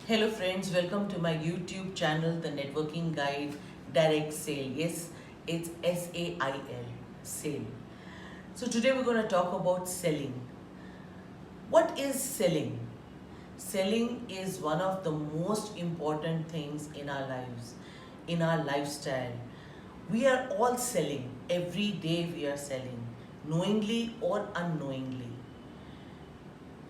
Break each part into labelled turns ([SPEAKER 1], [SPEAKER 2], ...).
[SPEAKER 1] Hello friends, welcome to my YouTube channel, The Networking Guide Direct Sale. Yes, it's SAIL, sale. So today we're going to talk about selling. What is selling? Selling is one of the most important things in our lives, in our lifestyle. We are all selling. Every day we are selling, knowingly or unknowingly.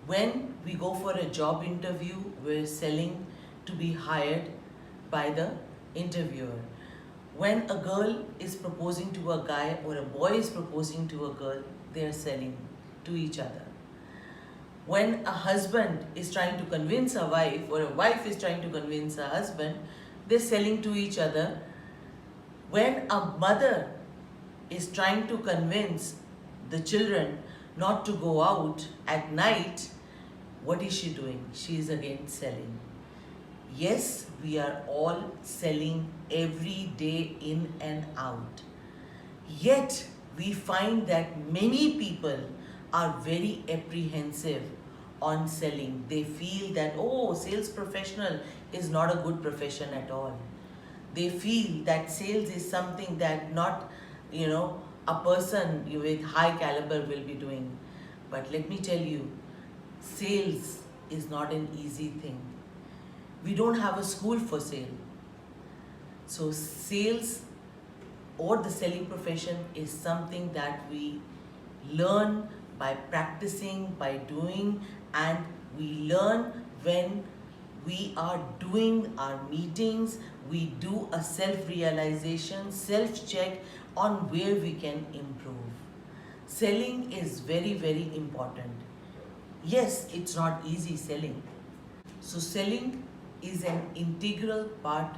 [SPEAKER 1] When we go for a job interview, we're selling to be hired by the interviewer. When a girl is proposing to a guy or a boy is proposing to a girl, they're selling to each other. When a husband is trying to convince a wife or a wife is trying to convince a husband, they're selling to each other. When a mother is trying to convince the children not to go out at night, what is she doing? She is again selling. Yes, we are all selling every day in and out. Yet, we find that many people are very apprehensive on selling. They feel that, oh, sales professional is not a good profession at all. They feel that sales is something that not, a person with high caliber will be doing. But let me tell you, sales is not an easy thing. We don't have a school for sale. So sales or the selling profession is something that we learn by practicing, by doing, and we learn when we are doing our meetings. We do a self-realization, self-check on where we can improve. Selling is very, very important. Yes, it's not easy selling. So selling is an integral part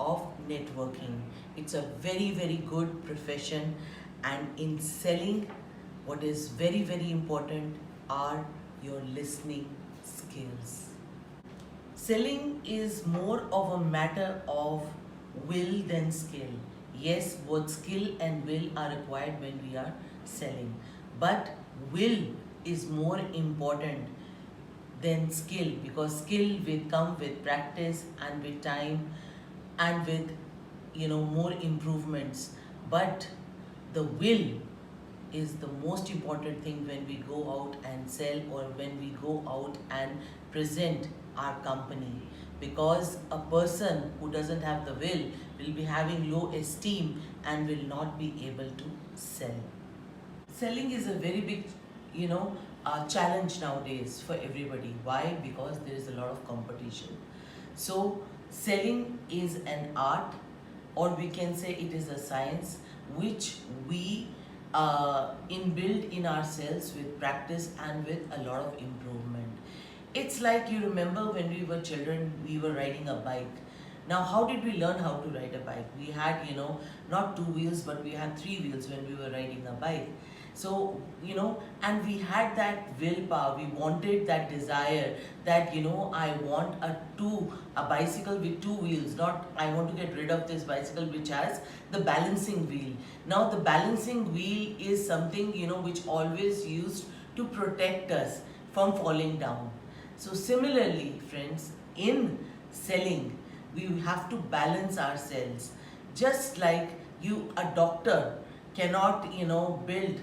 [SPEAKER 1] of networking. It's a very, very good profession, and in selling, what is very, very important are your listening skills. Selling is more of a matter of will than skill. Yes, both skill and will are required when we are selling, but will is more important than skill, because skill will come with practice and with time and with more improvements. But the will is the most important thing when we go out and sell, or when we go out and present our company, because a person who doesn't have the will be having low esteem and will not be able to sell. Selling is a very big challenge nowadays for everybody. Why? Because there is a lot of competition. So selling is an art, or we can say it is a science, which we inbuild in ourselves with practice and with a lot of improvement. It's like, you remember when we were children, we were riding a bike. Now, how did we learn how to ride a bike? We had, not two wheels, but we had three wheels when we were riding a bike. So, and we had that willpower. We wanted that desire that, I want a bicycle with two wheels, not I want to get rid of this bicycle which has the balancing wheel. Now, the balancing wheel is something, which always used to protect us from falling down. So similarly, friends, in selling, we have to balance ourselves. Just like a doctor cannot, build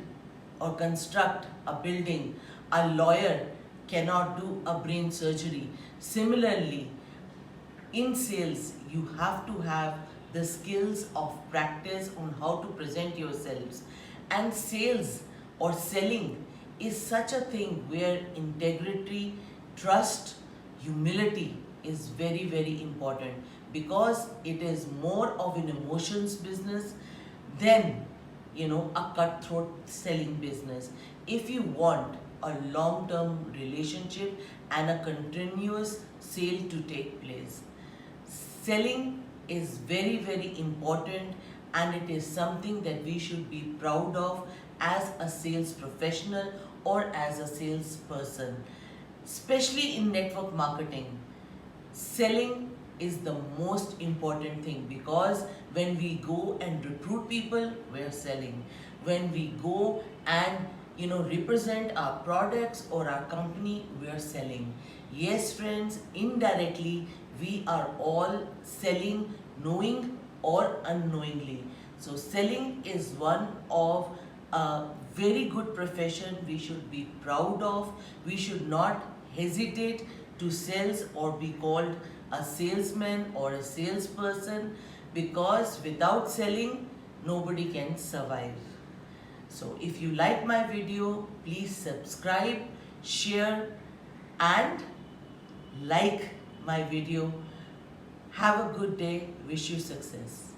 [SPEAKER 1] or construct a building, a lawyer cannot do a brain surgery. Similarly, in sales, you have to have the skills of practice on how to present yourselves. And sales or selling is such a thing where integrity, trust, humility is very, very important, because it is more of an emotions business than a cutthroat selling business. If you want a long-term relationship and a continuous sale to take place, selling is very, very important, and it is something that we should be proud of as a sales professional or as a salesperson. Especially in network marketing, selling is the most important thing, because when we go and recruit people, we're selling. When we go and represent our products or our company we are selling. Yes friends, indirectly we are all selling, knowing or unknowingly. So selling is one of a very good profession we should be proud of. We should not hesitate to sell or be called a salesman or a salesperson, because without selling nobody can survive. So if you like my video, please subscribe, share and like my video. Have a good day. Wish you success.